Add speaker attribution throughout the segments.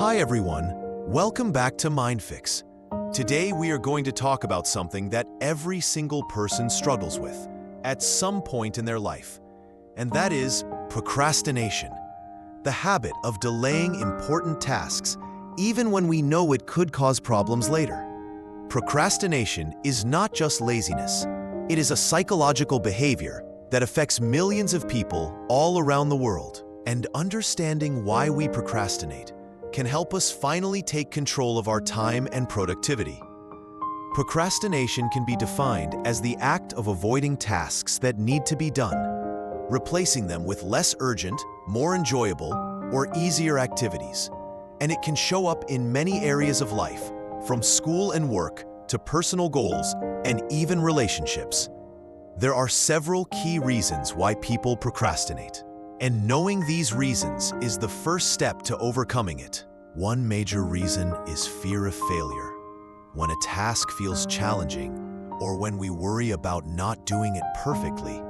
Speaker 1: Hi everyone, welcome back to MindFixx. Today we are going to talk about something that every single person struggles with at some point in their life, and that is procrastination. The habit of delaying important tasks even when we know it could cause problems later. Procrastination is not just laziness, it is a psychological behavior that affects millions of people all around the world. And understanding why we procrastinate can help us finally take control of our time and productivity. Procrastination can be defined as the act of avoiding tasks that need to be done, replacing them with less urgent, more enjoyable, or easier activities. And it can show up in many areas of life, from school and work to personal goals and even relationships. There are several key reasons why people procrastinate. And knowing these reasons is the first step to overcoming it. One major reason is fear of failure. When a task feels challenging, or when we worry about not doing it perfectly,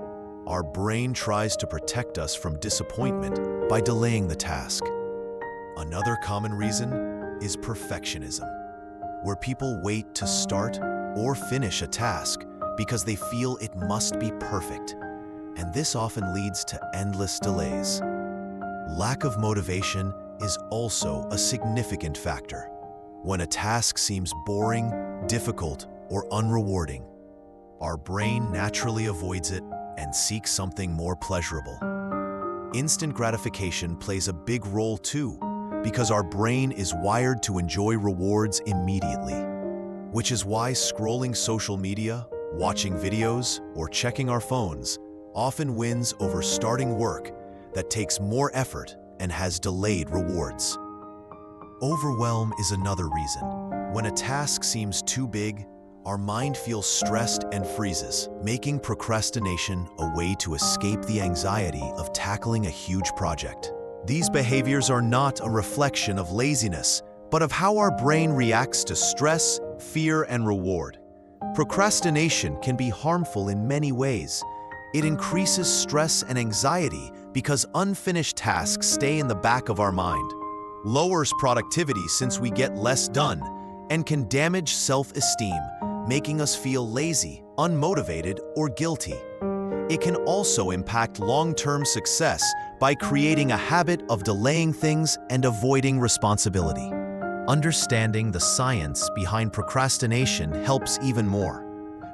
Speaker 1: our brain tries to protect us from disappointment by delaying the task. Another common reason is perfectionism, where people wait to start or finish a task because they feel it must be perfect. And this often leads to endless delays. Lack of motivation is also a significant factor. When a task seems boring, difficult, or unrewarding, our brain naturally avoids it and seeks something more pleasurable. Instant gratification plays a big role too, because our brain is wired to enjoy rewards immediately, which is why scrolling social media, watching videos, or checking our phones often wins over starting work that takes more effort and has delayed rewards. Overwhelm is another reason. When a task seems too big, our mind feels stressed and freezes, making procrastination a way to escape the anxiety of tackling a huge project. These behaviors are not a reflection of laziness, but of how our brain reacts to stress, fear, and reward. Procrastination can be harmful in many ways. It increases stress and anxiety because unfinished tasks stay in the back of our mind, lowers productivity since we get less done, and can damage self-esteem, making us feel lazy, unmotivated, or guilty. It can also impact long-term success by creating a habit of delaying things and avoiding responsibility. Understanding the science behind procrastination helps even more.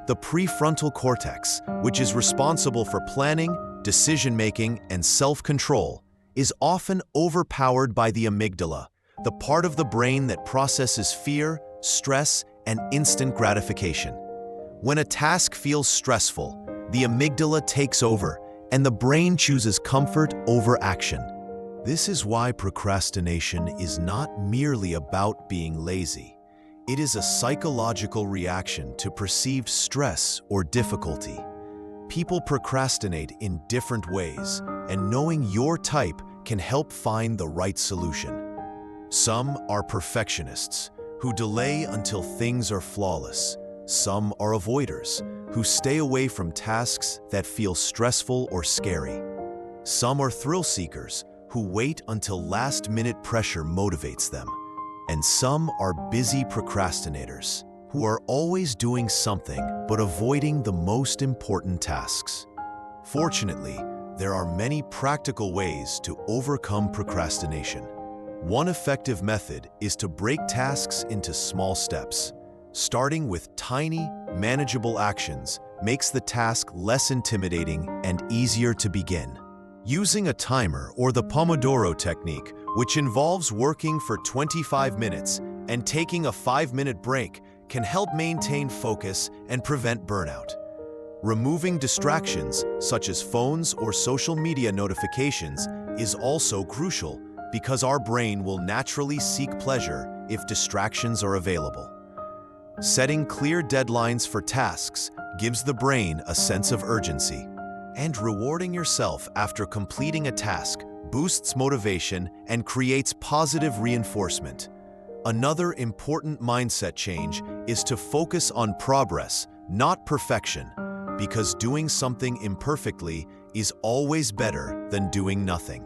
Speaker 1: The prefrontal cortex, which is responsible for planning, decision-making, and self-control, is often overpowered by the amygdala, the part of the brain that processes fear, stress, and instant gratification. When a task feels stressful, the amygdala takes over, and the brain chooses comfort over action. This is why procrastination is not merely about being lazy. It is a psychological reaction to perceived stress or difficulty. People procrastinate in different ways, and knowing your type can help find the right solution. Some are perfectionists, who delay until things are flawless. Some are avoiders, who stay away from tasks that feel stressful or scary. Some are thrill seekers, who wait until last-minute pressure motivates them. And some are busy procrastinators, who are always doing something but avoiding the most important tasks. Fortunately, there are many practical ways to overcome procrastination. One effective method is to break tasks into small steps. Starting with tiny, manageable actions makes the task less intimidating and easier to begin. Using a timer or the Pomodoro technique, which involves working for 25 minutes and taking a 5-minute break, can help maintain focus and prevent burnout. Removing distractions, such as phones or social media notifications, is also crucial because our brain will naturally seek pleasure if distractions are available. Setting clear deadlines for tasks gives the brain a sense of urgency. And rewarding yourself after completing a task boosts motivation and creates positive reinforcement. Another important mindset change is to focus on progress, not perfection, because doing something imperfectly is always better than doing nothing.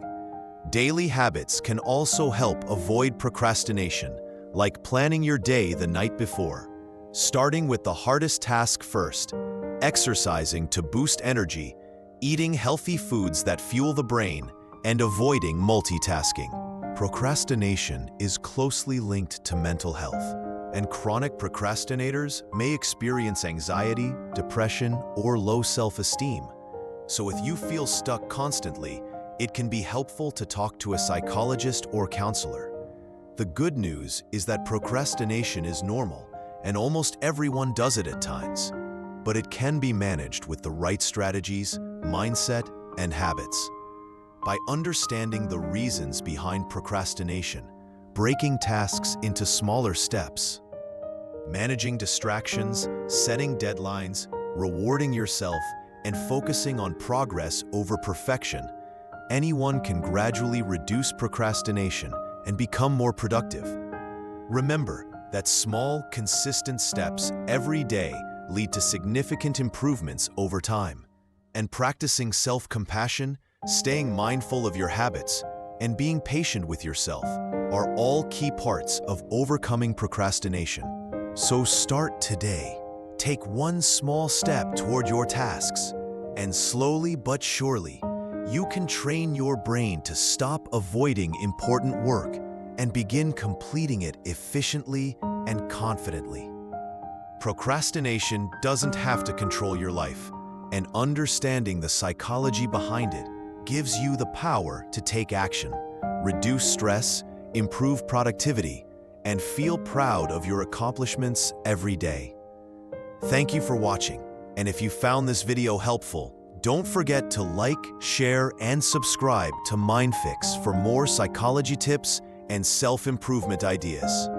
Speaker 1: Daily habits can also help avoid procrastination, like planning your day the night before, starting with the hardest task first, exercising to boost energy, eating healthy foods that fuel the brain, and avoiding multitasking. Procrastination is closely linked to mental health, and chronic procrastinators may experience anxiety, depression, or low self-esteem. So if you feel stuck constantly, it can be helpful to talk to a psychologist or counselor. The good news is that procrastination is normal, and almost everyone does it at times. But it can be managed with the right strategies, mindset, and habits. By understanding the reasons behind procrastination, breaking tasks into smaller steps, managing distractions, setting deadlines, rewarding yourself, and focusing on progress over perfection, anyone can gradually reduce procrastination and become more productive. Remember that small, consistent steps every day lead to significant improvements over time. And practicing self-compassion, staying mindful of your habits, and being patient with yourself are all key parts of overcoming procrastination. So start today. Take one small step toward your tasks, and slowly but surely, you can train your brain to stop avoiding important work and begin completing it efficiently and confidently. Procrastination doesn't have to control your life, and understanding the psychology behind it gives you the power to take action, reduce stress, improve productivity, and feel proud of your accomplishments every day. Thank you for watching, and if you found this video helpful, don't forget to like, share, and subscribe to MindFixx for more psychology tips and self-improvement ideas.